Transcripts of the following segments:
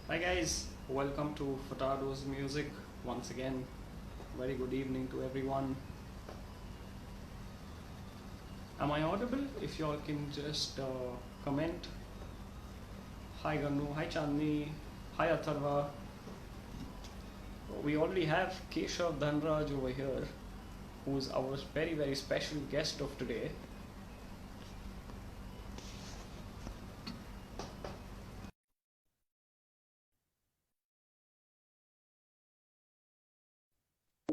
Hi guys, welcome to Furtados Music once again. Very good evening to everyone. Am I audible? If you all can just comment. Hi Ganu, hi Chandni, hi Atharva. We already have Keshav Dhanraj over here, who's our very special guest of today.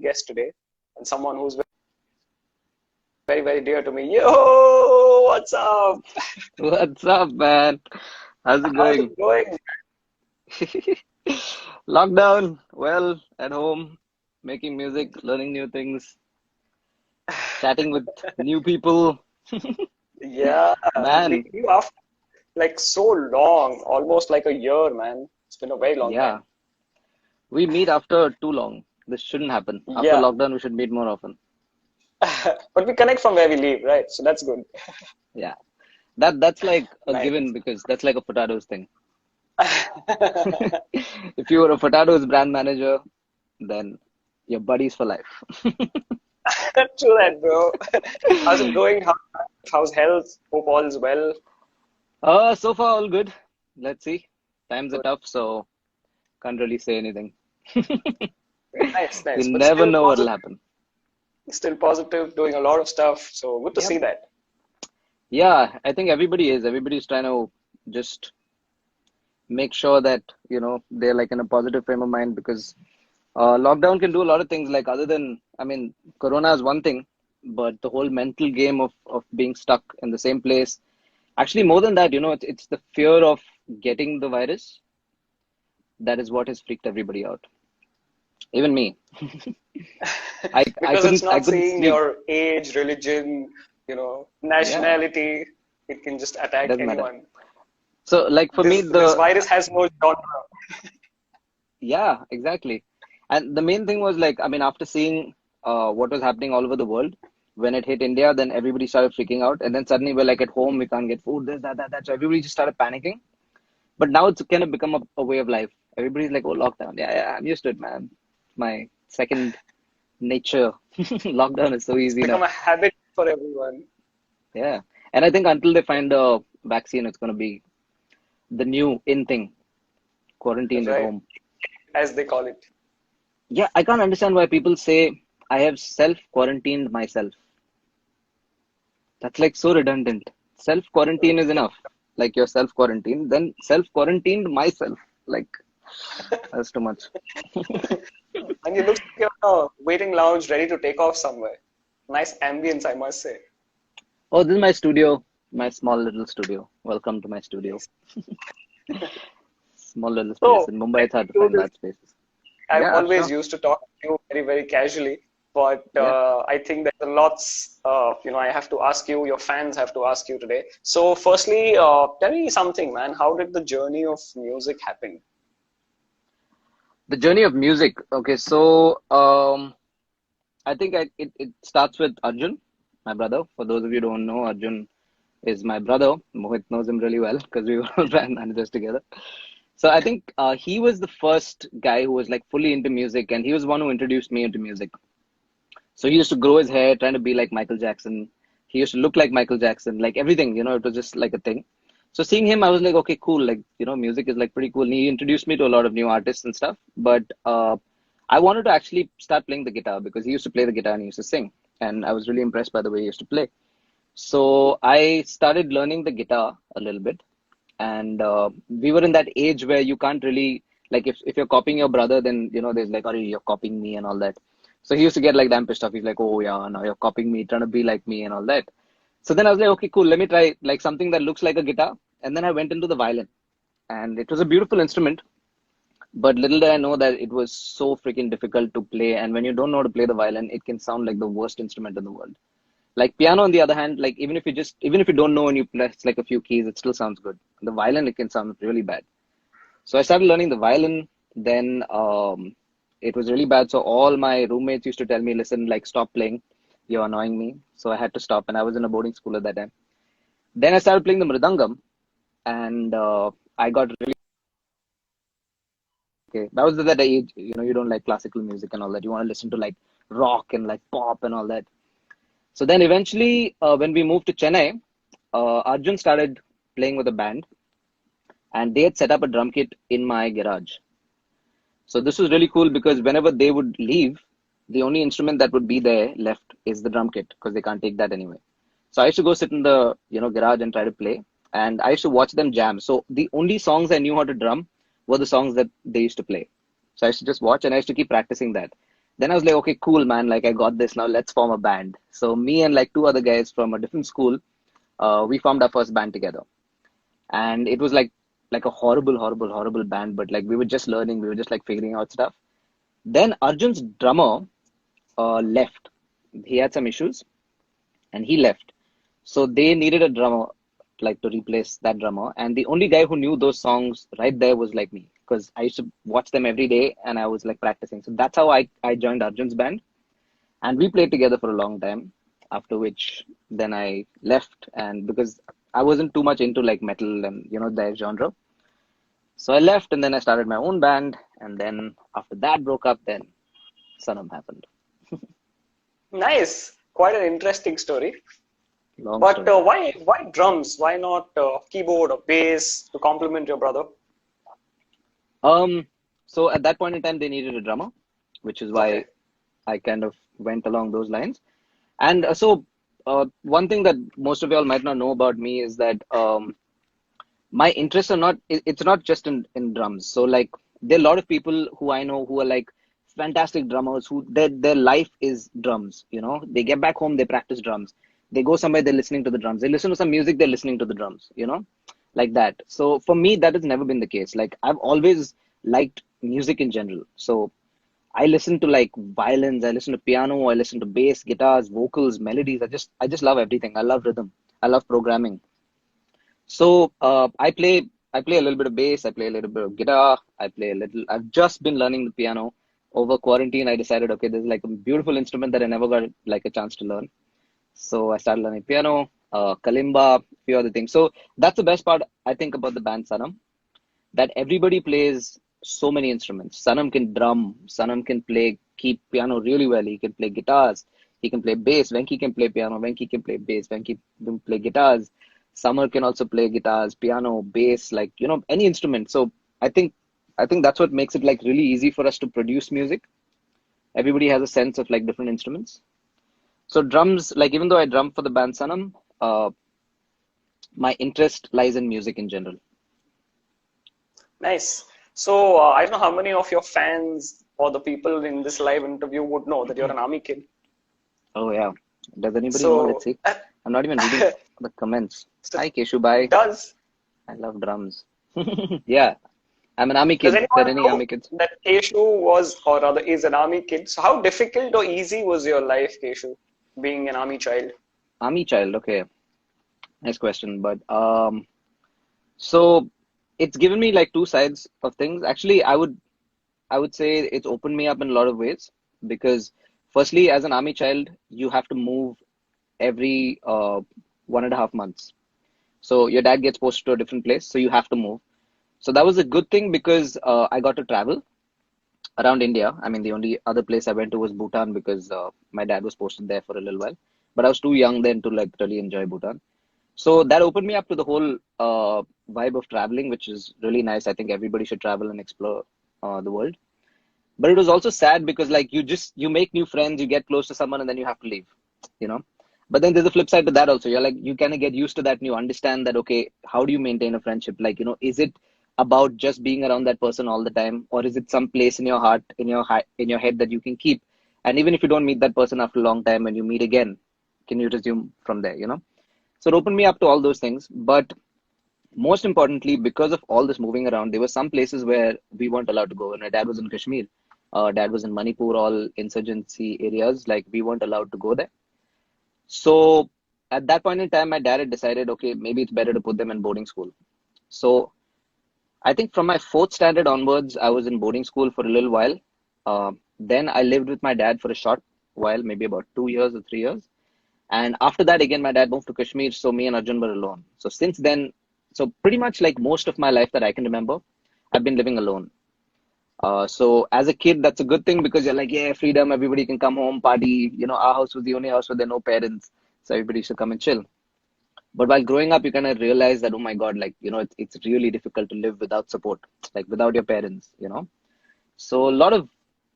Guest today, and someone who's very dear to me. Yo, what's up? What's up, man? How's it How's it going? going? Lockdown, well, at home, making music, learning new things, chatting with new people. Yeah, Man, meeting you after like so long, almost like a year, man. It's been a very long yeah, time. we meet after too long. This shouldn't happen. After Yeah, lockdown, we should meet more often. but we connect from where we live, right? So that's good. Yeah, that's like a given Nice. because that's like a Furtados thing. If you were a Furtados brand manager, then you're buddies for life. True that, bro. How's it going? How's health? Hope all is well. So far all good. Let's see. Times are Good. tough, so can't really say anything. Nice, You nice. But never still know what'll positive, happen. doing a lot of stuff. So good to Yep. see that. Yeah, I think everybody is. Everybody's trying to just make sure that, they're like in a positive frame of mind because lockdown can do a lot of things. Like other than, I mean, Corona is one thing, but the whole mental game of being stuck in the same place. Actually, more than that, it's the fear of getting the virus that is what has freaked everybody out. Even me. I Because it's couldn't I not couldn't seeing sleep. your age, religion, Yeah, nationality. It can just attack doesn't matter. anyone. So like for me, This virus has no genre. yeah, exactly. And the main thing was like, I mean, after seeing what was happening all over the world, when it hit India, then everybody started freaking out. And then suddenly we're like at home, we can't get food, this, that. So everybody just started panicking. But now it's kind of become a way of life. Everybody's like, oh, lockdown. Yeah, I'm used to it, man. My second nature. Lockdown is so It's easy become now. a habit for everyone. Yeah. And I think until they find a vaccine, it's going to be the new in thing, That's quarantined at right, home. as they call it. Yeah, I can't understand why people say I have self quarantined myself. That's like so redundant. Self quarantine is enough. Like you're self quarantined, then self quarantined myself. Like that's too much. And you look like you're in a waiting lounge ready to take off somewhere. Nice ambience, I must say. Oh, this is my studio, my small little studio. Welcome to my studio. Nice. Small little space. So In Mumbai, let it's me hard to do find this. large spaces. I've Yeah, always sure. used to talk to you very casually, but Yeah. I think there's a lots, I have to ask you, your fans have to ask you today. So firstly, tell me something, man. How did the journey of music happen? The journey of music. Okay, so I think it starts with Arjun, my brother. For those of you who don't know, Arjun is my brother. Mohit knows him really well because we were all brand managers together. So I think he was the first guy who was like fully into music, and he was one who introduced me into music. So he used to grow his hair, trying to be like Michael Jackson. He used to look like Michael Jackson, like everything, it was just like a thing. So seeing him, I was like, okay, cool. Like, music is like pretty cool. And he introduced me to a lot of new artists and stuff. But I wanted to actually start playing the guitar because he used to play the guitar and he used to sing. And I was really impressed by the way he used to play. So I started learning the guitar a little bit. And we were in that age where you can't really, like, if you're copying your brother, then, there's like, oh, you're copying me and all that. So he used to get like damn pissed off. He's like, oh, yeah, now you're copying me, trying to be like me and all that. So then I was like, okay, cool. Let me try like something that looks like a guitar. And then I went into the violin. And it was a beautiful instrument. But little did I know that it was so freaking difficult to play. And when you don't know how to play the violin, it can sound like the worst instrument in the world. Like piano, on the other hand, like even if you don't know and you press like a few keys, it still sounds good. The violin, it can sound really bad. So I started learning the violin. Then it was really bad. So all my roommates used to tell me, "Listen, like stop playing. You're annoying me." So I had to stop, and I was in a boarding school at that time. Then I started playing the mridangam, and I got really Okay, that was that age. You don't like classical music and all that. You want to listen to like rock and like pop and all that. So then eventually, when we moved to Chennai, Arjun started playing with a band, and they had set up a drum kit in my garage. So this was really cool because whenever they would leave, the only instrument that would be there left is the drum kit because they can't take that anyway. So I used to go sit in the garage and try to play, and I used to watch them jam. So the only songs I knew how to drum were the songs that they used to play. So I used to just watch and I used to keep practicing that. Then I was like, okay, cool, man. Like I got this now. Let's form a band. So me and like two other guys from a different school, we formed our first band together, and it was like a horrible band. But like we were just learning. We were just like figuring out stuff. Then Arjun's drummer left. He had some issues and he left. So they needed a drummer like to replace that drummer. And the only guy who knew those songs right there was like me because I used to watch them every day and I was like practicing. So that's how I joined Arjun's band. And we played together for a long time. After which then I left, and because I wasn't too much into like metal and their genre. So I left and then I started my own band. And then after that broke up, then Sanam happened. Nice. Quite an interesting story. Long But story. why drums? Why not keyboard or bass to complement your brother? So at that point in time, they needed a drummer, which is Okay. why I kind of went along those lines. And one thing that most of y'all might not know about me is that my interests are not, it's not just in drums. So like there are a lot of people who I know who are like fantastic drummers who their life is drums, They get back home, they practice drums. They go somewhere, they're listening to the drums. They listen to some music, they're listening to the drums, like that. So for me, that has never been the case. Like I've always liked music in general. So I listen to like violins, I listen to piano, I listen to bass, guitars, vocals, melodies. I just love everything. I love rhythm. I love programming. So I play a little bit of bass, I play a little bit of guitar, I play a little. I've just been learning the piano over quarantine. I decided, okay, this is like a beautiful instrument that I never got like a chance to learn. So I started learning piano, kalimba, a few other things. So that's the best part I think about the band Sanam, that everybody plays so many instruments. Sanam can drum, Sanam can play key piano really well. He can play guitars, he can play bass. Venki can play piano, Venki can play bass, Venki can play guitars. Summer can also play guitars, piano, bass, like any instrument. So I think I think that's what makes it like really easy for us to produce music. Everybody has a sense of like different instruments. So drums, like even though I drum for the band Sanam, my interest lies in music in general. Nice. So I don't know how many of your fans or the people in this live interview would know that you're an army kid. Oh yeah. Does anybody know? Let's So, see. I'm not even reading the comments. so Hi Keshu, bye. does I love drums. Yeah, I'm an army does kid. There anyone any know army kids? that Keshu was, or rather is, an army kid? So how difficult or easy was your life, Keshu, being an army child? Army child. Okay, nice question. But so it's given me like two sides of things. Actually, I would say it's opened me up in a lot of ways because firstly, as an army child, you have to move every 1.5 months. So your dad gets posted to a different place, so you have to move. So that was a good thing because I got to travel around India. I mean, the only other place I went to was Bhutan because my dad was posted there for a little while. But I was too young then to like really enjoy Bhutan. So that opened me up to the whole vibe of traveling, which is really nice. I think everybody should travel and explore the world. But it was also sad because like you make new friends, you get close to someone, and then you have to leave, you know. But then there's a flip side to that also. You're like you kind of get used to that, and you understand that okay, how do you maintain a friendship? Like is it about just being around that person all the time, or is it some place in your heart, in your head that you can keep? And even if you don't meet that person after a long time, when you meet again, can you resume from there? So it opened me up to all those things. But most importantly, because of all this moving around, there were some places where we weren't allowed to go. When my dad was in Kashmir, dad was in Manipur, all insurgency areas, like we weren't allowed to go there. So at that point in time, my dad had decided, okay, maybe it's better to put them in boarding school. So I think from my fourth standard onwards, I was in boarding school for a little while. Then I lived with my dad for a short while, maybe about 2 years or 3 years. And after that, again, my dad moved to Kashmir, so me and Arjun were alone. So since then, so pretty much like most of my life that I can remember, I've been living alone. So as a kid, that's a good thing because you're like, yeah, freedom, everybody can come home, party. Our house was the only house where there were no parents, so everybody should come and chill. But while growing up, you kind of realize that, oh my God, like, it's really difficult to live without support, like without your parents. So a lot of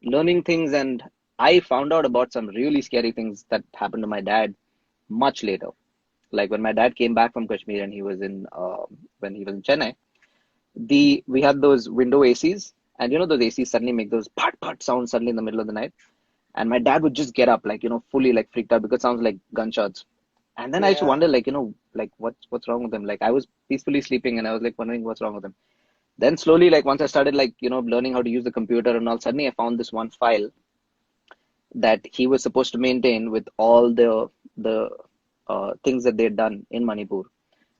learning things, and I found out about some really scary things that happened to my dad much later. Like when my dad came back from Kashmir and he was when he was in Chennai, we had those window ACs, and those ACs suddenly make those pat pat sounds suddenly in the middle of the night, and my dad would just get up like fully like freaked out because it sounds like gunshots. And then I used to Yeah. wonder like like what's wrong with him. Like I was peacefully sleeping and I was like wondering what's wrong with him. Then slowly, like once I started like learning how to use the computer and all, suddenly I found this one file that he was supposed to maintain with all the things that they'd done in Manipur,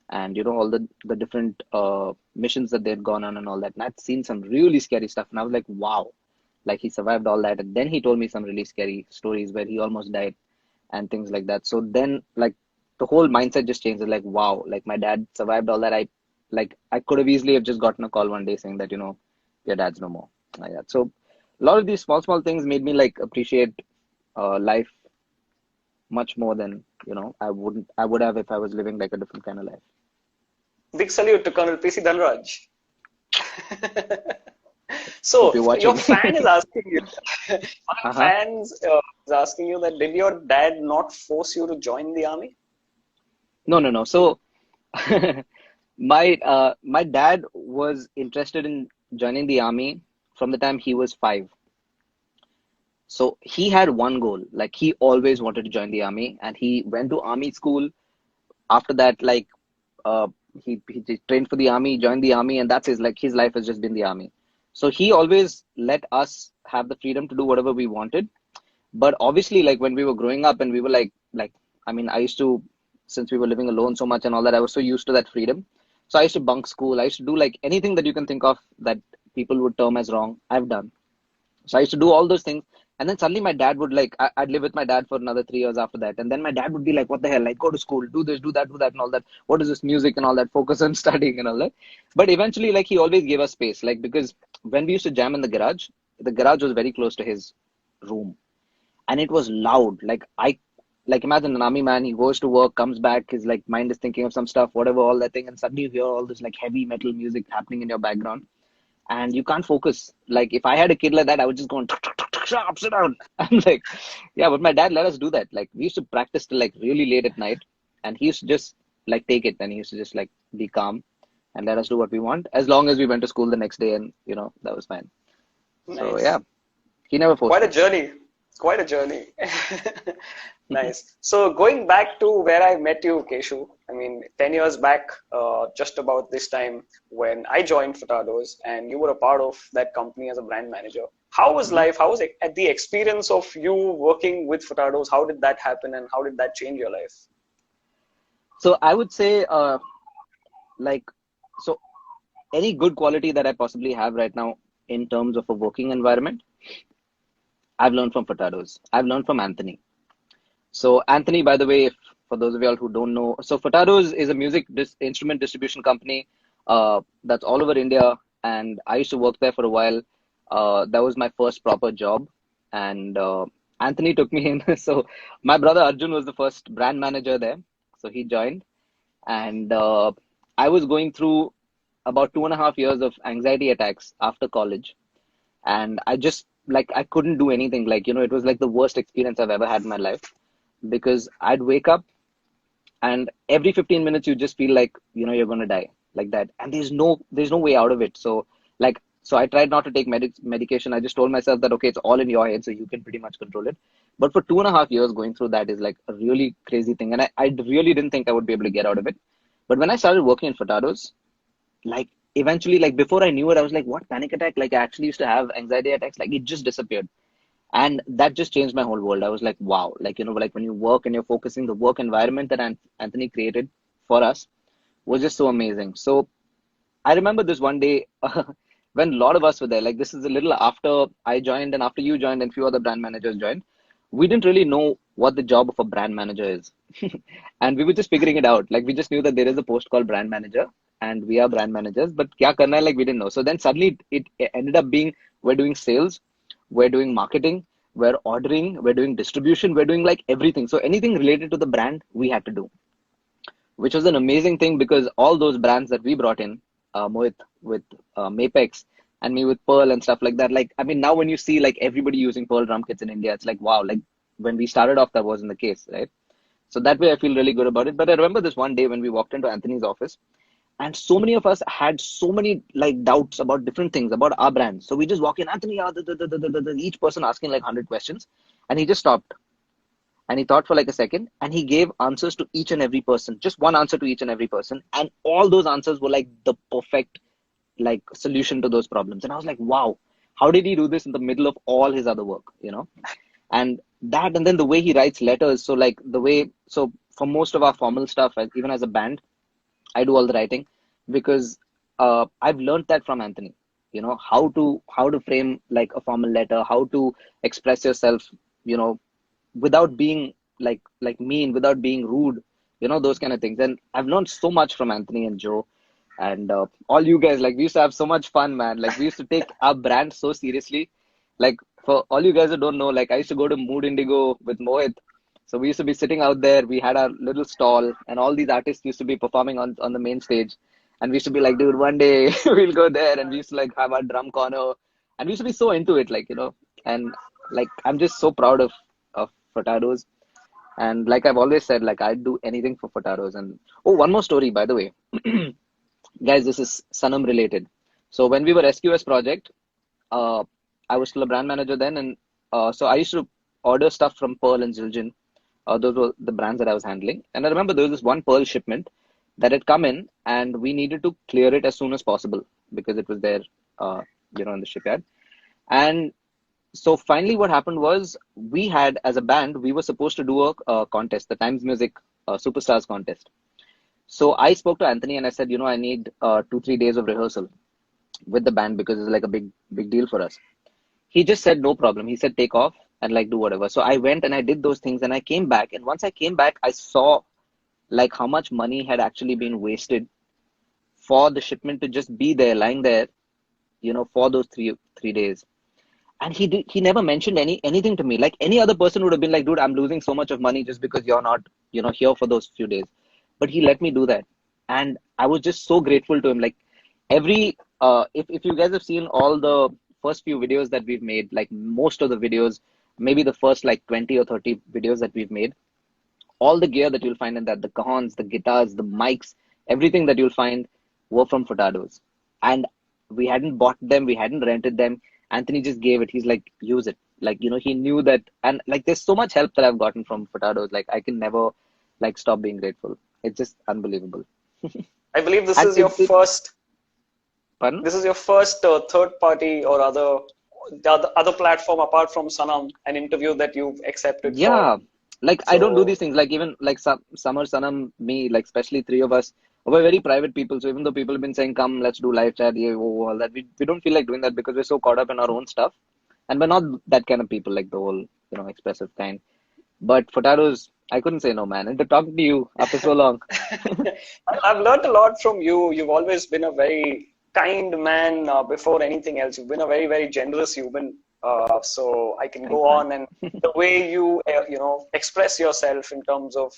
and all the different missions that they'd gone on and all that. And I'd seen some really scary stuff, and I was like, wow, like he survived all that. And then he told me some really scary stories where he almost died and things like that. So then, like the whole mindset just changed. Like, wow, like my dad survived all that. I could have easily have just gotten a call one day saying that your dad's no more, like that. So a lot of these small things made me like appreciate life much more than I would have if I was living like a different kind of life. Big salute to Colonel PC Dhanraj. Hope So you're your watching. fan is asking you, one of the Uh-huh. fans is asking you that did your dad not force you to join the army? No, no, no. So my dad was interested in joining the army from the time he was 5. So he had one goal, like he always wanted to join the army, and he went to army school. After that, like uh, he trained for the army, joined the army, and that's his life has just been the army. So he always let us have the freedom to do whatever we wanted. But obviously, like when we were growing up and we were like, I mean, I used to, since we were living alone so much and all that, I was so used to that freedom. So I used to bunk school. I used to do like anything that you can think of that people would term as wrong, I've done. So I used to do all those things. And then suddenly my dad would like, I'd live with my dad for another 3 years after that. And then my dad would be like, what the hell? Like, go to school, do this, do that, and all that. What is this music and all that? Focus on studying and all that. But eventually, like, he always gave us space. Like, because when we used to jam in the garage was very close to his room, and it was loud. Like imagine an army man, he goes to work, comes back, his like mind is thinking of some stuff, whatever, all that thing, and suddenly you hear all this like heavy metal music happening in your background, and you can't focus. Like if I had a kid like that, I would just go and shut up, sit down. I'm like, yeah, but my dad let us do that. Like we used to practice till like really late at night, and he used to just like take it, and he used to just like be calm and let us do what we want as long as we went to school the next day, and that was fine. So yeah, Nice. he never forced Quite a me. journey. Quite a journey. Nice. So going back to where I met you, Keshu, I mean, 10 years back, just about this time when I joined Furtados and you were a part of that company as a brand manager. How was Mhm. life? How was it, the experience of you working with Furtados? How did that happen and how did that change your life? So I would say, like, so any good quality that I possibly have right now in terms of a working environment, I've learned from Furtados. I've learned from Anthony. So Anthony, by the way, if, for those of y'all who don't know, so Furtados is a instrument distribution company that's all over India, and I used to work there for a while. That was my first proper job, and Anthony took me in. So my brother Arjun was the first brand manager there, so he joined, and I was going through about 2.5 years of anxiety attacks after college, and I just like I couldn't do anything. Like it was like the worst experience I've ever had in my life because I'd wake up and every 15 minutes you just feel like you're going to die like that, and there's no way out of it. So I tried not to take medication. I just told myself that okay, it's all in your head, so you can pretty much control it. But for 2.5 years going through that is like a really crazy thing, and I really didn't think I would be able to get out of it. But when I started working in Furtados, like eventually, like before I knew it, I was like, what, panic attack? Like I actually used to have anxiety attacks. Like it just disappeared, and that just changed my whole world. I was like, wow, like like when you work and you're focusing, the work environment that Anthony created for us was just so amazing. So I remember this one day when a lot of us were there. Like this is a little after I joined and after you joined and few other brand managers joined. We didn't really know what the job of a brand manager is. And we were just figuring it out. Like we just knew that there is a post called brand manager and we are brand managers, but kya karna hai, like we didn't know. So then suddenly it ended up being we're doing sales, we're doing marketing, we're ordering, we're doing distribution, we're doing like everything. So anything related to the brand, we had to do, which was an amazing thing because all those brands that we brought in, Mohit with Mapex and me with Pearl and stuff like that. Like, I mean, now when you see like everybody using Pearl drum kits in India, it's like, wow, like when we started off, that wasn't the case, right? So that way I feel really good about it. But I remember this one day when we walked into Anthony's office and so many of us had so many like doubts about different things about our brand. So we just walk in, Anthony, each person asking like 100 questions. And he just stopped and he thought for like a second and he gave answers to each and every person, just one answer to each and every person. And all those answers were like the perfect like solution to those problems. And I was like, wow, how did he do this in the middle of all his other work, you know? And that, and then the way he writes letters. So like the way, so for most of our formal stuff, even as a band, I do all the writing because I've learned that from Anthony. You know how to frame like a formal letter, how to express yourself. You know, without being like mean, without being rude. You know those kind of things. And I've learned so much from Anthony and Joe, and all you guys. Like we used to have so much fun, man. Like we used to take our brand so seriously. Like for all you guys who don't know, like I used to go to Mood Indigo with Mohit. So we used to be sitting out there. We had our little stall, and all these artists used to be performing on the main stage. And we used to be like, dude, one day we'll go there, and we used to like have our drum corner, and we used to be so into it, like you know. And like I'm just so proud of Furtados, and like I've always said, like I'd do anything for Furtados. And oh, one more story, by the way, guys, this is Sanam related. So when we were SQS project, uh, I was still a brand manager then, and so I used to order stuff from Pearl and Zildjian. Those were the brands that I was handling. And I remember there was this one Pearl shipment that had come in, and we needed to clear it as soon as possible because it was there, in the shipyard. And so finally, what happened was we had, as a band, we were supposed to do a contest, the Times Music Superstars contest. So I spoke to Anthony and I said, I need 2-3 days of rehearsal with the band because it's like a big deal for us. He just said, no problem. He said, take off and like do whatever. So I went and I did those things and I came back. And once I came back, I saw like how much money had actually been wasted for the shipment to just be there, lying there, for those three days. And he never mentioned anything to me. Like any other person would have been like, dude, I'm losing so much of money just because you're not, here for those few days. But he let me do that. And I was just so grateful to him. Like if you guys have seen all the first few videos that we've made, like most of the videos, maybe the first like 20 or 30 videos that we've made, all the gear that you'll find in that, the cajons, the guitars, the mics, everything that you'll find were from Furtados. And we hadn't bought them, we hadn't rented them. Anthony just gave it. He's like, use it. Like, he knew that. And like, there's so much help that I've gotten from Furtados. Like, I can never like stop being grateful. It's just unbelievable. I believe this And is your first. pardon? This is your first third party or other platform apart from Sanam, an interview that you've accepted for. Yeah. Like, I don't do these things. Like, even like Summer, Sanam, me, like, especially three of us, we're very private people. So even though people have been saying, come, let's do live chat, yeah, all that, we don't feel like doing that because we're so caught up in our own stuff. And we're not that kind of people, like the whole, expressive kind. But Furtados, I couldn't say no, man. And to talk to you after so long. I've learned a lot from you. You've always been a very kind man before anything else. You've been a very, very generous human. So I can Thanks, go man. on, and the way you, express yourself in terms of,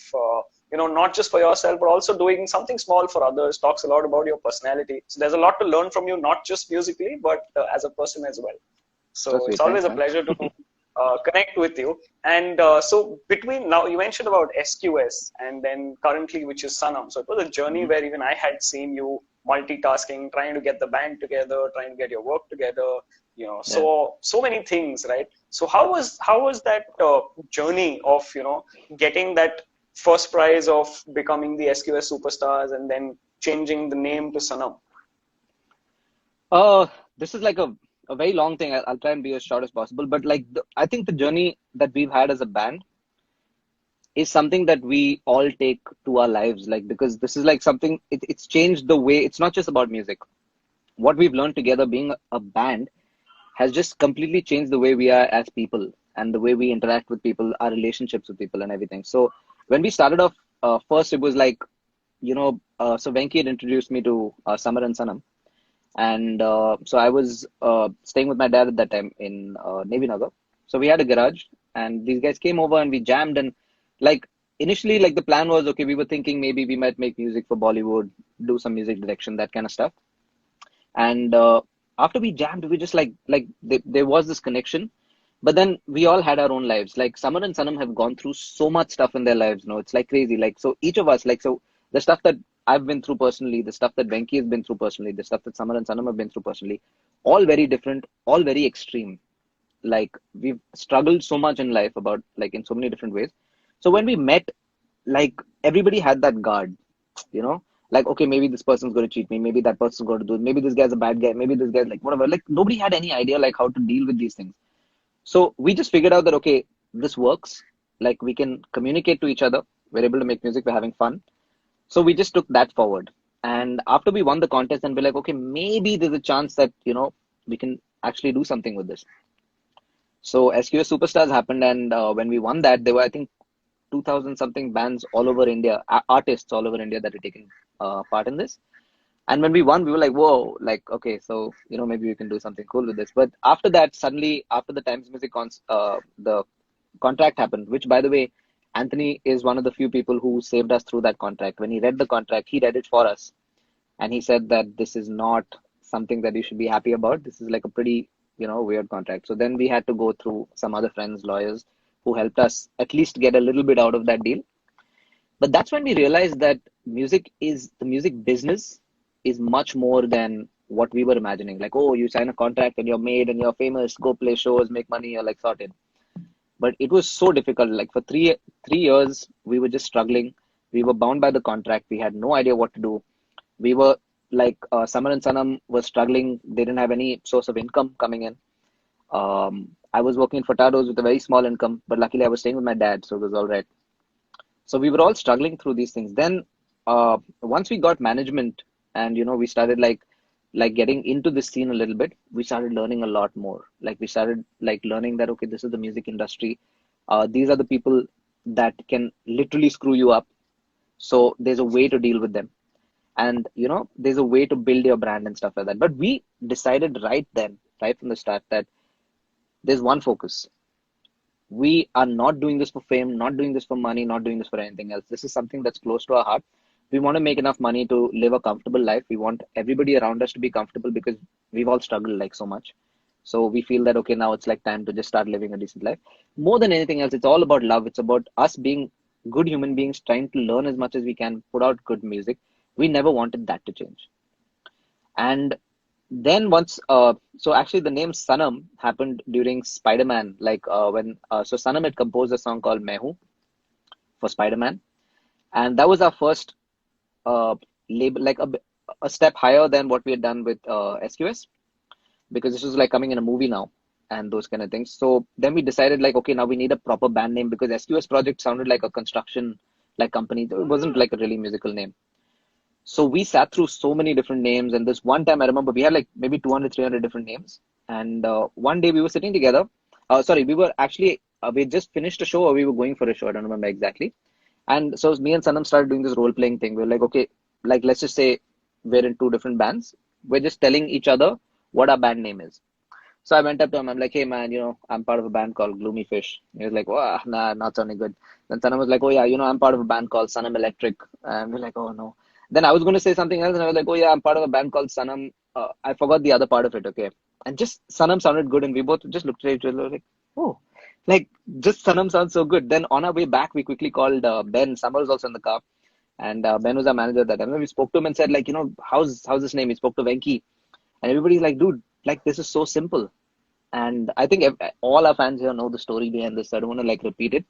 not just for yourself, but also doing something small for others talks a lot about your personality. So there's a lot to learn from you, not just musically, but as a person as well. So So it's sweet. always Thanks, a man. pleasure to connect with you. And so between now, you mentioned about SQS and then currently, which is Sanam. So it was a journey Mhm. where even I had seen you multitasking, trying to get the band together, trying to get your work together. Yeah. So many things, right? So how was that journey of getting that first prize of becoming the SQS superstars and then changing the name to Sanam? Uh, this is like a very long thing. I'll try and be as short as possible. But like, I think the journey that we've had as a band is something that we all take to our lives. Like, because this is like something, it's changed the way, it's not just about music. What we've learned together being a band has just completely changed the way we are as people and the way we interact with people, our relationships with people and everything. So when we started off, first it was like, so Venki had introduced me to Samar and Sanam. And so I was staying with my dad at that time in Navy Nagar. So we had a garage, and these guys came over and we jammed. And like initially, like the plan was okay. We were thinking maybe we might make music for Bollywood, do some music direction, that kind of stuff. And after we jammed, we just there was this connection. But then we all had our own lives. Like Samar and Sanam have gone through so much stuff in their lives. No, it's like crazy. Like so, each of us, like so, the stuff that I've been through personally, the stuff that Venki has been through personally, the stuff that Samar and Sanam have been through personally, all very different, all very extreme. Like we've struggled so much in life about like in so many different ways. So when we met, like everybody had that guard, you know, like okay, maybe this person's going to cheat me, maybe that person's going to do it, maybe this guy's a bad guy, maybe this guy's like whatever. Like nobody had any idea like how to deal with these things. So we just figured out that okay, this works. Like we can communicate to each other. We're able to make music. We're having fun. So we just took that forward. And after we won the contest, and we're like, okay, maybe there's a chance that we can actually do something with this. So SQS Superstars happened, and when we won that, there were I think 2,000 something bands all over India, artists all over India that had taken part in this. And when we won, we were like, whoa, like, okay, so, maybe we can do something cool with this. But after that, suddenly, after the Times Music, the contract happened, which, by the way, Anthony is one of the few people who saved us through that contract. When he read the contract, he read it for us. And he said that this is not something that you should be happy about. This is like a pretty, weird contract. So then we had to go through some other friends, lawyers, who helped us at least get a little bit out of that deal. But that's when we realized that the music business is much more than what we were imagining. Like, oh, you sign a contract and you're made and you're famous, go play shows, make money, you're like sorted. But it was so difficult. Like for three years, we were just struggling. We were bound by the contract. We had no idea what to do. We were like Samar and Sanam were struggling. They didn't have any source of income coming in. I was working in Furtados with a very small income, but luckily I was staying with my dad, so it was all right. So we were all struggling through these things. Then once we got management and we started like getting into this scene a little bit, we started learning a lot more. Like we started like learning that okay, this is the music industry. These are the people that can literally screw you up. So there's a way to deal with them. And there's a way to build your brand and stuff like that. But we decided right then, right from the start, that there's one focus. We are not doing this for fame, not doing this for money, not doing this for anything else. This is something that's close to our heart. We want to make enough money to live a comfortable life. We want everybody around us to be comfortable because we've all struggled like so much. So we feel that, okay, now it's like time to just start living a decent life. More than anything else, it's all about love. It's about us being good human beings, trying to learn as much as we can, put out good music. We never wanted that to change. And then once so actually the name Sanam happened during Spider-Man, like when so Sanam had composed a song called Mehu for Spider-Man, and that was our first label, like a step higher than what we had done with SQS, because this was like coming in a movie now and those kind of things. So then we decided like okay, now we need a proper band name because SQS project sounded like a construction like company. It wasn't like a really musical name. So we sat through so many different names. And this one time I remember we had like maybe 200, 300 different names. And one day we were sitting together. Sorry, we were actually, we had just finished a show or we were going for a show. I don't remember exactly. And so me and Sanam started doing this role playing thing. We were like, okay, like let's just say we're in two different bands. We're just telling each other what our band name is. So I went up to him. I'm like, hey man, I'm part of a band called Gloomy Fish. He was like, wow, nah, not sounding good. Then Sanam was like, oh yeah, I'm part of a band called Sanam Electric. And we're like, oh no. Then I was going to say something else, and I was like, oh yeah, I'm part of a band called Sanam. I forgot the other part of it. Okay, and just Sanam sounded good, and we both just looked at each other like, oh, like just Sanam sounds so good. Then on our way back, we quickly called Ben. Summer was also in the car, and Ben was our manager at that time. And we spoke to him and said like, how's this name? He spoke to Venki, and everybody's like, dude, like this is so simple. And I think all our fans here know the story behind this. So I don't want to like repeat it,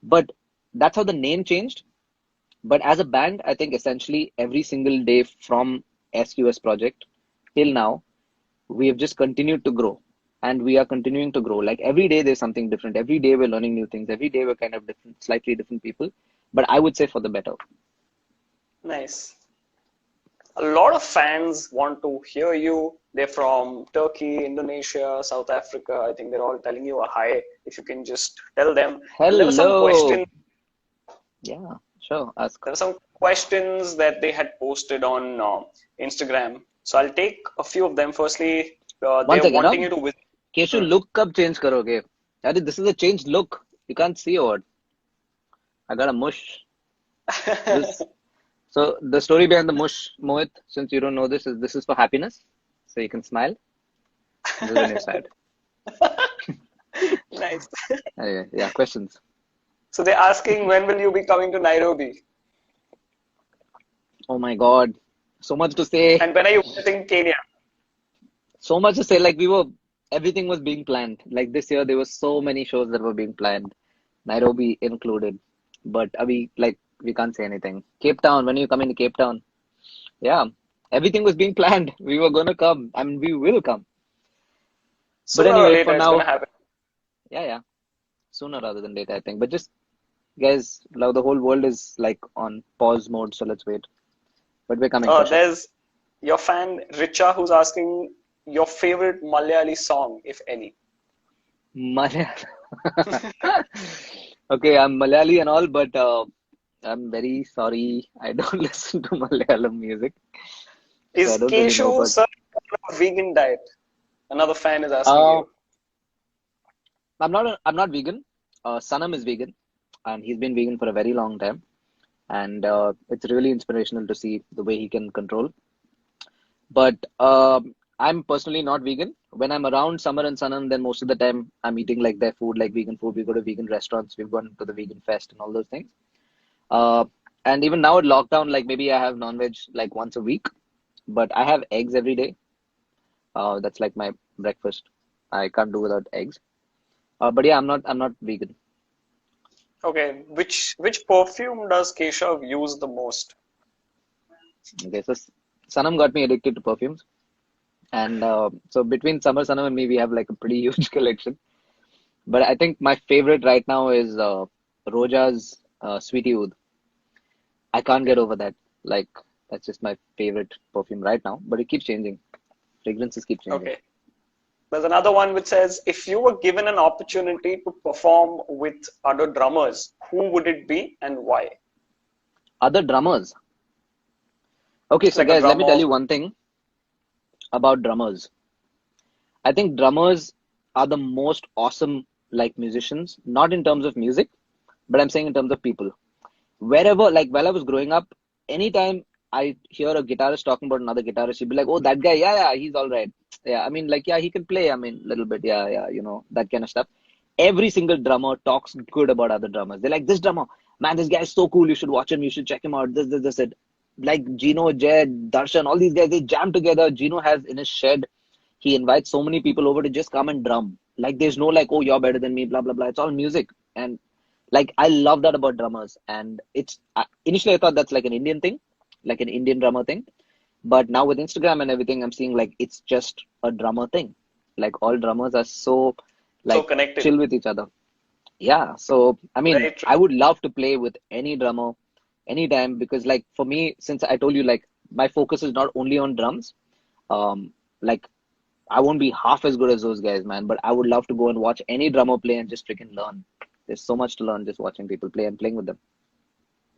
but that's how the name changed. But as a band, I think essentially every single day from SQS project till now, we have just continued to grow, and we are continuing to grow. Like every day there's something different. Every day we're learning new things. Every day we're kind of different, slightly different people. But I would say for the better. Nice. A lot of fans want to hear you. They're from Turkey, Indonesia, South Africa. I think they're all telling you a hi. If you can just tell them. And there were some Hello. questions. Yeah, sure. Ask. There were some questions that they had posted on Instagram. So I'll take a few of them. Firstly, One they're second, wanting huh? you to visit. Keshu, Hmm. look kab change karoge? Arey, this is a changed look. You can't see or what? I got a mush. This. So the story behind the mush, Mohit, since you don't know this, is this is for happiness, so you can smile. This is when you're sad. Nice. Anyway, yeah, questions. So they're asking when will you be coming to Nairobi? Oh my God, so much to say. And when are you visiting Kenya? So much to say. Like everything was being planned. Like this year, there were so many shows that were being planned, Nairobi included. But we can't say anything. Cape Town, when are you coming to Cape Town? Yeah, everything was being planned. We were gonna come. I mean, we will come. But Sooner or anyway, for later, it's gonna now, happen. yeah, sooner rather than later, I think. But just guys, now the whole world is like on pause mode, so let's wait. But we're coming for sure. There's your fan Richa who's asking your favorite Malayali song, if any. Malayalam. Okay, I'm Malayali and all, but I'm very sorry. I don't listen to Malayalam music, so I Is don't really know. Keshu But sir on a vegan diet? Another fan is asking uh, you. I'm not vegan. Sanam is vegan, and he's been vegan for a very long time, and it's really inspirational to see the way he can control. But I'm personally not vegan. When I'm around Summer and Sanam, then most of the time I'm eating like their food, like vegan food. We go to vegan restaurants. We've gone to the vegan fest and all those things. Uh, and even now at lockdown, like maybe I have non-veg like once a week, but I have eggs every day. That's like my breakfast. I can't do without eggs. But yeah, I'm not vegan. Okay, which perfume does Keshav use the most? Okay, so Sanam got me addicted to perfumes, and so between Summer, Sanam, and me, we have like a pretty huge collection. But I think my favorite right now is Roja's Sweetie Oud. I can't get over that. Like that's just my favorite perfume right now. But it keeps changing. Fragrances keep changing. Okay. There's another one which says if you were given an opportunity to perform with other drummers, who would it be and why? Other drummers. Okay, so Like a guys, let me drummer tell of you one thing about drummers. I think drummers are the most awesome like musicians, not in terms of music, but I'm saying in terms of people. Wherever, like while I was growing up, anytime I hear a guitarist talking about another guitarist, you'd be like, oh, that guy, yeah, he's all right. Yeah, I mean, like, yeah, he can play, I mean, a little bit, yeah, that kind of stuff. Every single drummer talks good about other drummers. They're like, this drummer, man, this guy is so cool. You should watch him. You should check him out. This. Like Gino, Jed, Darshan, all these guys, they jam together. Gino has in his shed, he invites so many people over to just come and drum. Like, there's no like, oh, you're better than me, blah, blah, blah. It's all music. And like I love that about drummers, and it's initially I thought that's like an Indian thing, like an Indian drummer thing. But now with Instagram and everything, I'm seeing like it's just a drummer thing. Like all drummers are so so like connected. chill with each other. Yeah. So I mean, Very true. I would love to play with any drummer anytime because like for me, since I told you like my focus is not only on drums, like I won't be half as good as those guys, man. But I would love to go and watch any drummer play and just freaking learn. There's so much to learn just watching people play and playing with them.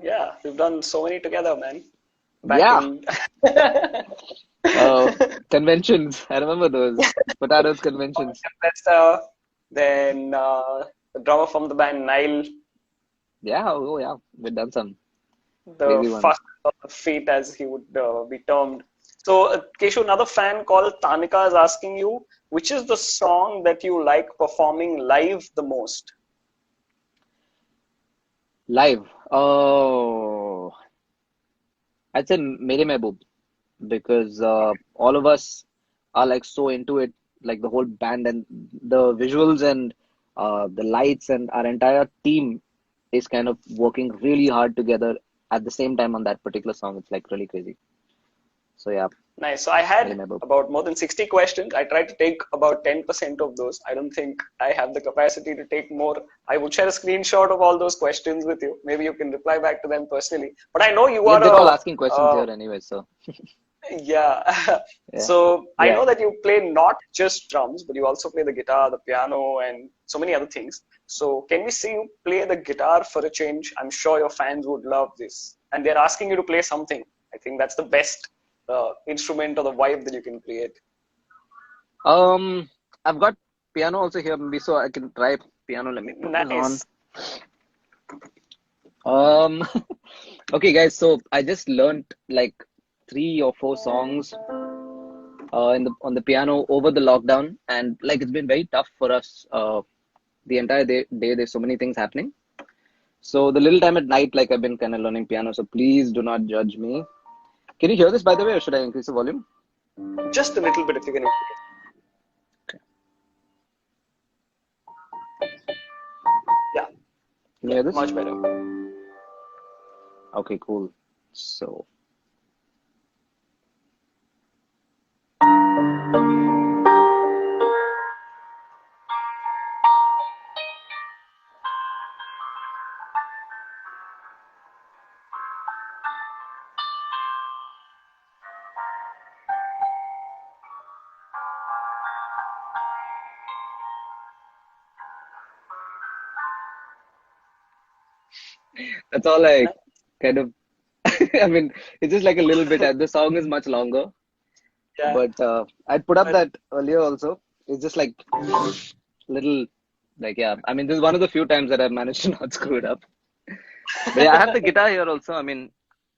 Yeah, we've done so many together, man. Back Yeah. in Uh, Conventions. I remember those. Furtados conventions. then the drummer from the band Nile, Yeah. Oh, yeah. We've done some the crazy ones. fast on the feet as he would be termed. So, Keshu, another fan called Tanika is asking you, which is the song that you like performing live the most? Live. Oh, I'd say Mere Mehboob because all of us are like so into it, like the whole band and the visuals and the lights and our entire team is kind of working really hard together at the same time on that particular song. It's like really crazy. So yeah, Nice. So I Mere had Mehboob. about more than 60 questions. I tried to take about 10% of those. I don't think I have the capacity to take more. I would share a screenshot of all those questions with you. Maybe you can reply back to them personally. But I know you Yeah, are they're all asking questions uh, here anyway. So yeah. yeah, So I yeah. know that you play not just drums, but you also play the guitar, the piano, and so many other things. So can we see you play the guitar for a change? I'm sure your fans would love this. And they're asking you to play something. I think that's the best. instrument or the vibe that you can create? Um, I've got piano also here, maybe so I can try piano. Let me put this on. Nice. Um, okay, guys. So I just learned like 3 or 4 songs in the on the piano over the lockdown, and like it's been very tough for us the entire day. There's so many things happening. So the little time at night, like I've been kind of learning piano. So please do not judge me. Can you hear this, by the way, or should I increase the volume? Just a little bit if you can. Yeah, Can you yeah, hear this? much better. Okay, cool. So. That's all I kind of, I mean, it's just like a little bit. The song is much longer, Yeah, but I'd put up but that earlier also. It's just like little, like, yeah. I mean, this is one of the few times that I've managed to not screw it up. But yeah, I have the guitar here also. I mean,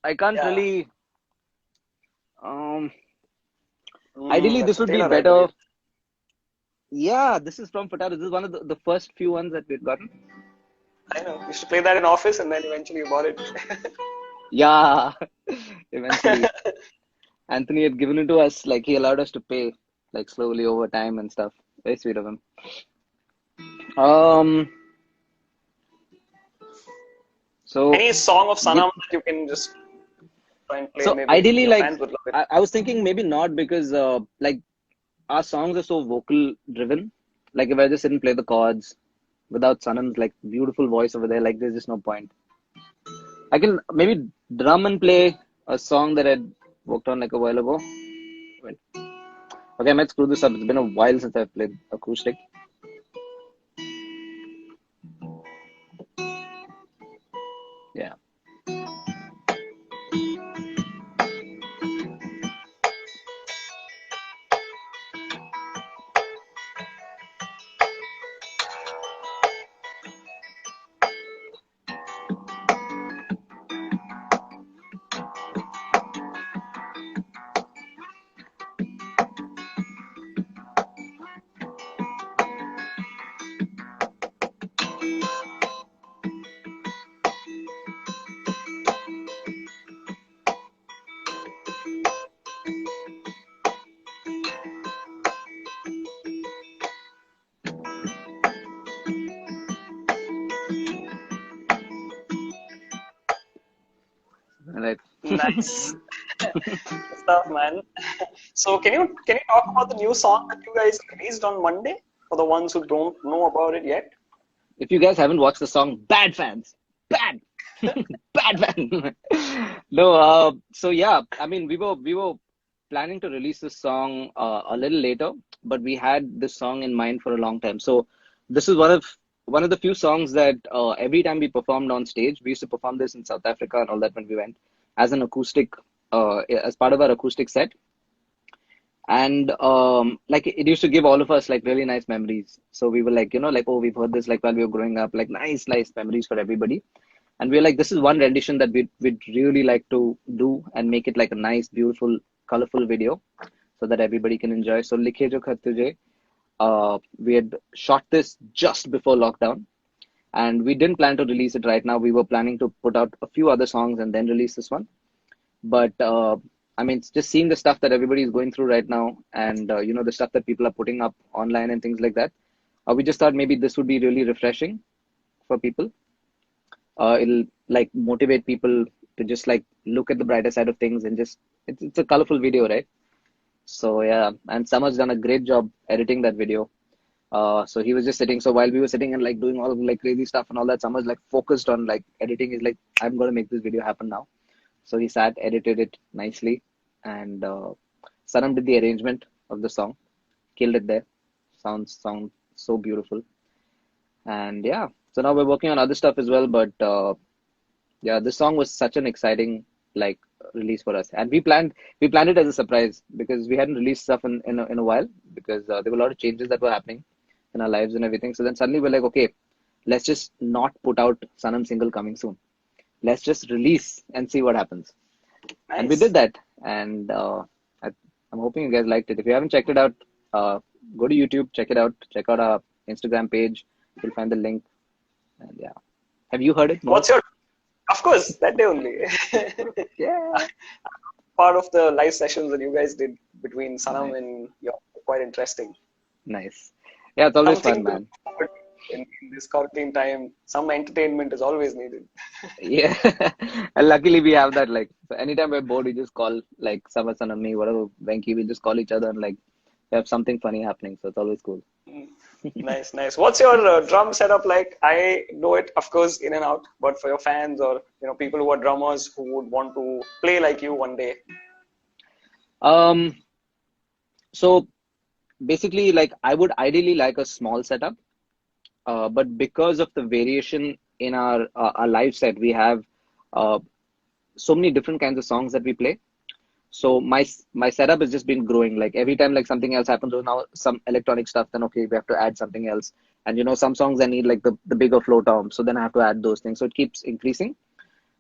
I can't yeah. really, ideally, That's this a would be Taylor, I better. believe. Yeah, this is from Furtados. This is one of the first few ones that we've gotten. I know. You used to play that in office, and then eventually you bought it. Yeah, eventually. Anthony had given it to us, like, he allowed us to pay, like, slowly over time and stuff. Very sweet of him. Um, so, Any song of git- Sanam that you can just try and play, so maybe ideally, your like, fans would love it. I was thinking maybe not because, like, our songs are so vocal driven. Like, if I just sit and play the chords without Sanam's, like, beautiful voice over there, like, there's just no point. I can maybe drum and play a song that I worked on, like, a while ago. Wait. Okay, I might screw this up. It's been a while since I've played acoustic. Yeah. Right. Nice. Good stuff, man. So can you talk about the new song that you guys released on Monday for the ones who don't know about it yet? If you guys haven't watched the song, bad fans, bad, bad fan. No, so yeah, I mean, we were planning to release this song a little later, but we had this song in mind for a long time. So this is one of the few songs that every time we performed on stage, we used to perform this in South Africa and all that when we went as an acoustic, as part of our acoustic set. And like it used to give all of us like really nice memories. So we were like, like, oh, we've heard this like while we were growing up, like nice memories for everybody. And we are like, this is one rendition that we'd really like to do and make it like a nice, beautiful, colorful video so that everybody can enjoy. So Likhe Jo Khat Tujhe, we had shot this just before lockdown, and we didn't plan to release it right now. We were planning to put out a few other songs and then release this one. But I mean, it's just seeing the stuff that everybody is going through right now, and the stuff that people are putting up online and things like that. We just thought maybe this would be really refreshing for people. It'll like motivate people to just like look at the brighter side of things and just it's a colorful video, right? So yeah, and Samar's done a great job editing that video. So he was just sitting. So while we were sitting and like doing all of like crazy stuff and all that, Samar's like focused on like editing. Is like, I'm gonna make this video happen now. So he sat, edited it nicely, and Sanam did the arrangement of the song, killed it there. Sounds so beautiful. And yeah, so now we're working on other stuff as well. But yeah, this song was such an exciting like release for us, and we planned it as a surprise because we hadn't released stuff in a while because there were a lot of changes that were happening in our lives and everything. So then suddenly we're like, okay, let's just not put out Sanam single coming soon. Let's just release and see what happens. And we did Nice. that, and I, I'm hoping you guys liked it. If you haven't checked it out, go to YouTube, check it out, check out our Instagram page. You'll find the link. And yeah, have you heard it, Mohit? What's your, of course, that day only. Yeah, Part of the live sessions that you guys did between Sanam nice, and you, quite interesting. nice. Yeah, it's always fun, Something to look man. forward to in this quarantine time. Some entertainment is always needed. Yeah, and luckily we have that. Like, so anytime we're bored, we just call like Samasan and me, whatever, Venki, we just call each other and like we have something funny happening. So it's always cool. Mm. Nice, nice. What's your drum setup like? I know it, of course, in and out, but for your fans or people who are drummers who would want to play like you one day. Um, so basically, like I would ideally like a small setup, but because of the variation in our live set, we have uh, so many different kinds of songs that we play. So my setup has just been growing. Like every time like something else happens, or now some electronic stuff, then okay, we have to add something else. And some songs I need like the bigger flow tom, so then I have to add those things. So it keeps increasing.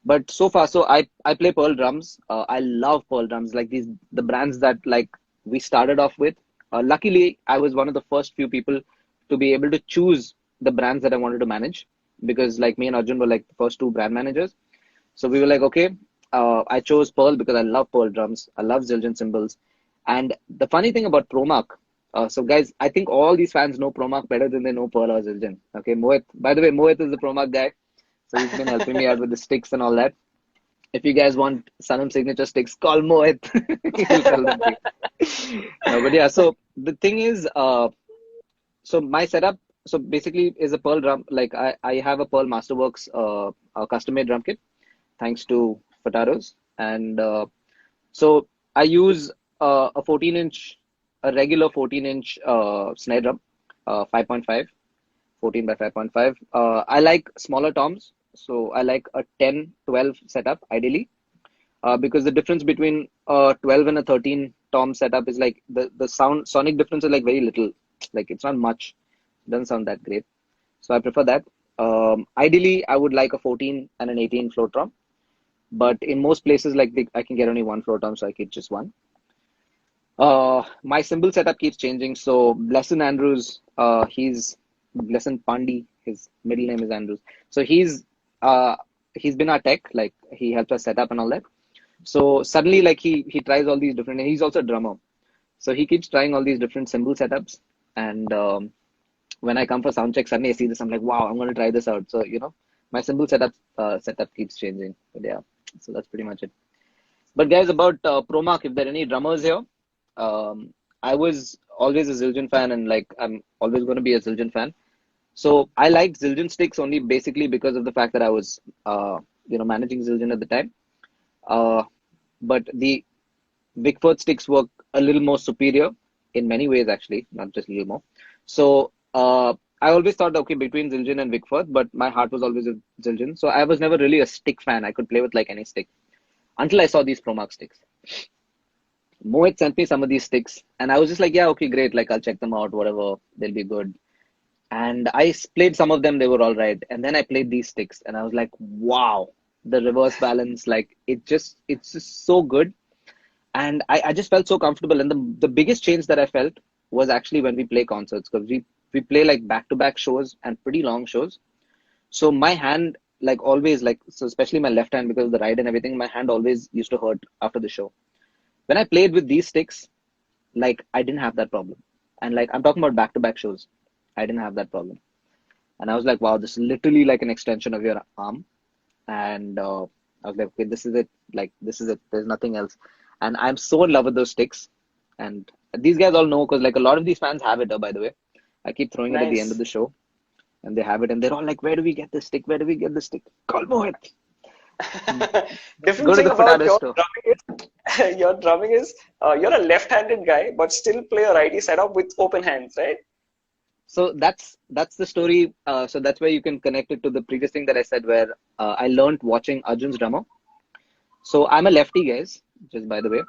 But so far, so I play Pearl drums. I love Pearl drums. Like the brands that like we started off with. Luckily, I was one of the first few people to be able to choose the brands that I wanted to manage because like me and Arjun were like the first two brand managers. So we were like, okay, I chose Pearl because I love Pearl drums. I love Zildjian cymbals. And the funny thing about Promark, so guys, I think all these fans know Promark better than they know Pearl or Zildjian. Okay, Mohit, by the way, Mohit is the Promark guy. So he's been helping me out with the sticks and all that. If you guys want Sanam signature sticks, call Mohit. He'll sell them to you. No, but yeah, so the thing is, so my setup, so basically is a Pearl drum. Like I have a Pearl Masterworks a custom made drum kit, thanks to Furtados. And so I use a 14-inch, a regular 14-inch snare drum, 5.5, 14 by 5.5. I like smaller toms. So I like a 10, 12 setup ideally, because the difference between a 12 and a 13 tom setup is like the sonic difference is like very little. Like it's not much. It doesn't sound that great. So I prefer that. Ideally, I would like a 14 and an 18 float tom. But in most places, like I can get only one float tom, so I keep just one. My cymbal setup keeps changing. So Blessing Andrews, he's Blessing Pandi. His middle name is Andrews. So uh, he's been our tech. Like he helped us set up and all that. So suddenly, like he tries all these different. And he's also a drummer, so he keeps trying all these different cymbal setups. And when I come for sound check, suddenly I see this. I'm like, wow, I'm gonna try this out. So my cymbal setup keeps changing. But yeah, so that's pretty much it. But guys, about Promark, if there are any drummers here, I was always a Zildjian fan, and like I'm always going to be a Zildjian fan. So I liked Zildjian sticks only basically because of the fact that I was, managing Zildjian at the time. Uh, but the Bigfoot sticks were a little more superior in many ways, actually, not just a little more. So I always thought, okay, between Zildjian and Bigfoot, but my heart was always with Zildjian. So I was never really a stick fan. I could play with like any stick until I saw these Promark sticks. Mohit sent me some of these sticks, and I was just like, yeah, okay, great. Like, I'll check them out, whatever. They'll be good. And played some of them, they were all right. And then I played these sticks, and I was like, wow, the reverse balance, like, it's just so good. And I just felt so comfortable. And the biggest change that I felt was actually when we play concerts, because we play like back-to-back shows and pretty long shows. So my hand, like always, like, so especially my left hand because of the ride and everything, my hand always used to hurt after the show. When I played with these sticks, like I didn't have that problem. And like I'm talking about back-to-back shows, I didn't have that problem. And I was like, wow, this is literally like an extension of your arm. And I was like, okay, this is it. Like this is it. There's nothing else. And I'm so in love with those sticks. And these guys all know because like a lot of these fans have it. By the way, I keep throwing it at the end of Nice. the show, and they have it, and they're all like, where do we get this stick? Where do we get this stick? Call Mohit. Different Go to thing the about Furtado your store. drumming is your drumming is you're a left-handed guy, but still play a righty setup with open hands, right? So that's the story. So that's where you can connect it to the previous thing that I said, where I learned watching Arjun's drummer. So I'm a lefty, guys, just by the way.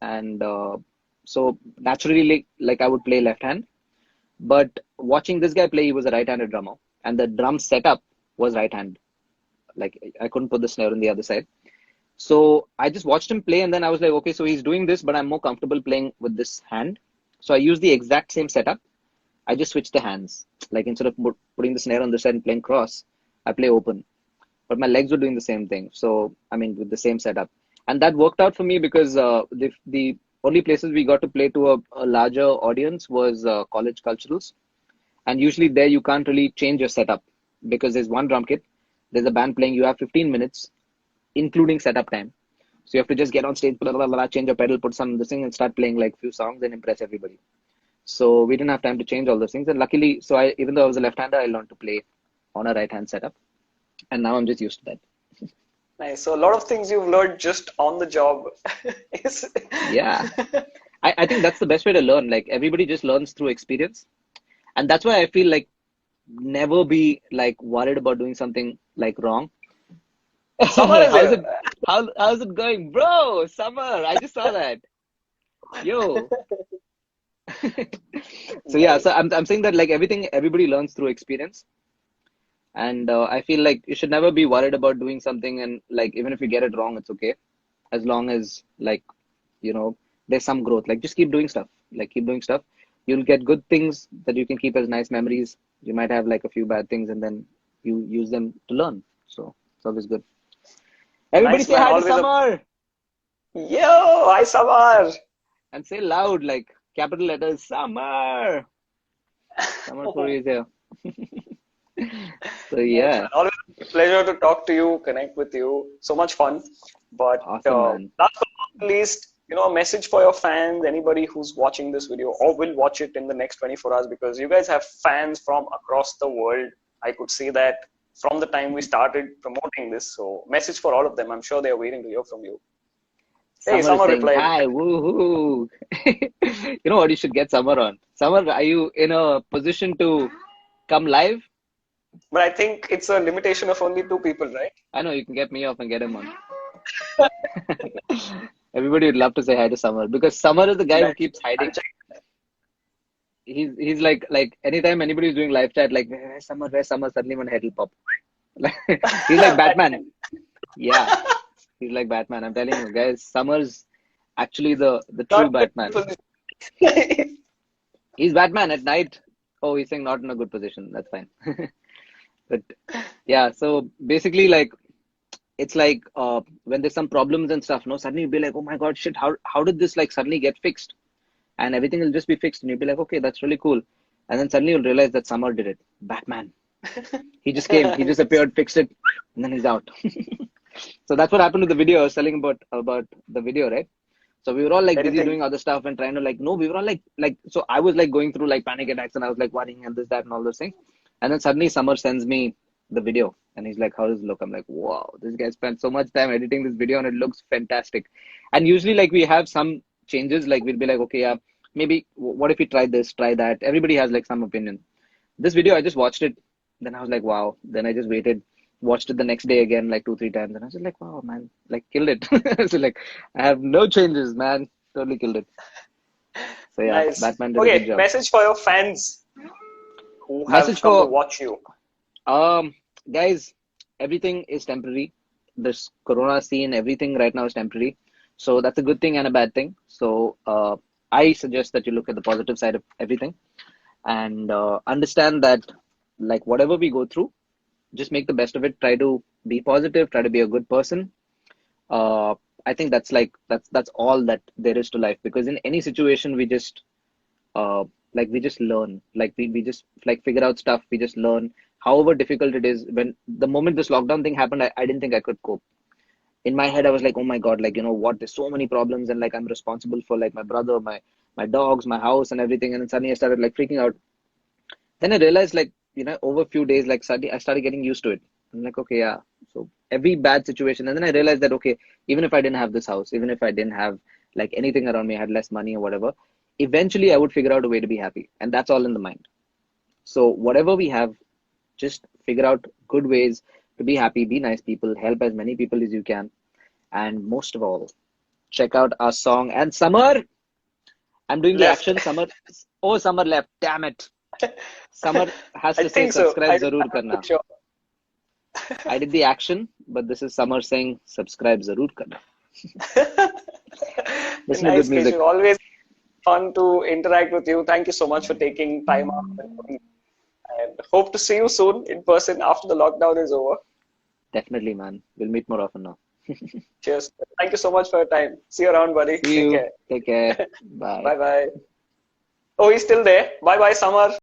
And so naturally, like I would play left hand. But watching this guy play, he was a right-handed drummer, and the drum setup was right hand. Like I couldn't put the snare on the other side. So I just watched him play, and then I was like, okay, so he's doing this, but I'm more comfortable playing with this hand. So I used the exact same setup. I just switched the hands. Like instead of putting the snare on this side and playing cross, I play open. But my legs were doing the same thing. So I mean, with the same setup, and that worked out for me because the only places we got to play to a larger audience was college culturals, and usually there you can't really change your setup because there's one drum kit, there's a band playing, you have 15 minutes, including setup time. So you have to just get on stage, blah, blah, blah, change your pedal, put some this thing, and start playing like few songs and impress everybody. So we didn't have time to change all those things. And luckily, so I, even though I was a left-hander, I learned to play on a right-hand setup. And now I'm just used to that. Nice. So a lot of things you've learned just on the job. Is- Yeah. I think that's the best way to learn. Like everybody just learns through experience. And that's why I feel like never be like worried about doing something like wrong. Summer is How's here. it how's it going? Bro, summer, I just saw that. Yo. So yeah, so Nice. I'm saying that like everybody learns through experience. And I feel like you should never be worried about doing something, and like even if you get it wrong, it's okay. As long as like, you know, there's some growth. Like just keep doing stuff. Like keep doing stuff. You'll get good things that you can keep as nice memories. You might have like a few bad things and then you use them to learn. So it's always good. Everybody Nice, say man. hi to Always a Summer yo. Hi, Summer. and say loud, like capital letters, Summer. Summer Puri is here. So Nice, yeah, man. Always a pleasure to talk to you, connect with you. So much fun. But awesome, man. last but not least, a message for your fans, anybody who's watching this video or will watch it in the next 24 hours, because you guys have fans from across the world. I could see that from the time we started promoting this. So, message for all of them. I'm sure they're waiting to hear from you. Hey, Summer is Summer saying replied. hi, woohoo. You know what? You should get Summer on. Summer, are you in a position to come live? But I think it's a limitation of only two people, right? I know you can get me off and get him on. Everybody would love to say hi to Summer because Summer is the guy who Nice. keeps I'll hiding. check. He's like anytime anybody is doing live chat, like where's Summer, where's Summer? Suddenly one head will pop. He's like Batman. Yeah, he's like Batman. I'm telling you, guys, Summer's actually the true Not in Batman. a good position. He's Batman at night. Oh, he's saying not in a good position. That's fine. But yeah, so basically, like it's like when there's some problems and stuff, no, suddenly you'll be like, oh my God, shit, how did this like suddenly get fixed? And everything will just be fixed, and you'll be like, okay, that's really cool. And then suddenly you'll realize that Summer did it. Batman. He just came, he just Nice. appeared, fixed it, and then he's out. So that's what happened with the video. I was telling about the video, right? So we were all like busy Editing. doing other stuff and trying to like no, we were all like so I was like going through like panic attacks and I was like worrying and this, that, and all those things. And then suddenly Summer sends me the video and he's like, how does it look? I'm like, wow, this guy spent so much time editing this video and it looks fantastic. And usually like we have some changes, like we'll be like, okay, yeah, maybe what if we try this, try that? Everybody has like some opinion. This video, I just watched it. Then I was like, wow. Then I just waited, watched it the next day again, like two, three times. And I was just like, wow, man, like killed it. So like, I have no changes, man. Totally killed it. So yeah, Nice. Batman did a good Okay, job. message for your fans who have Message come to for watch you. guys, everything is temporary. This Corona scene, everything right now is temporary. So that's a good thing and a bad thing. So I suggest that you look at the positive side of everything and understand that like whatever we go through, just make the best of it. Try to be positive. Try to be a good person. Uh, I think that's like that's all that there is to life. Because in any situation, uh, we just learn. Like we just like figure out stuff. We just learn. However difficult it is. When the moment this lockdown thing happened, I didn't think I could cope. In my head, I was like, oh my God, like you know what? There's so many problems, and like I'm responsible for like my brother, my dogs, my house, and everything. And then suddenly I started like freaking out. Then I realized, like, over a few days, like, suddenly I started getting used to it. I'm like, okay, yeah. So every bad situation. And then I realized that, okay, even if I didn't have this house, even if I didn't have like anything around me, I had less money or whatever, eventually I would figure out a way to be happy. And that's all in the mind. So whatever we have, just figure out good ways to be happy, be nice people, help as many people as you can. And most of all, check out our song. And Summer, I'm doing the Left. action. Summer, oh, Summer left. Damn it. Summer has I to say think so. subscribe zarur I'm karna. not sure. I did the action, but this is Summer saying subscribe zarur karna. Listen to good Nice, music. Keshav. Always fun to interact with you. Thank you so much for taking time out and hope to see you soon in person after the lockdown is over. Definitely, man. We'll meet more often now. Cheers. Thank you so much for your time. See you around, buddy. See Take you. care. Take care. Bye. Bye bye. Oh, he's still there. Bye bye, Samar.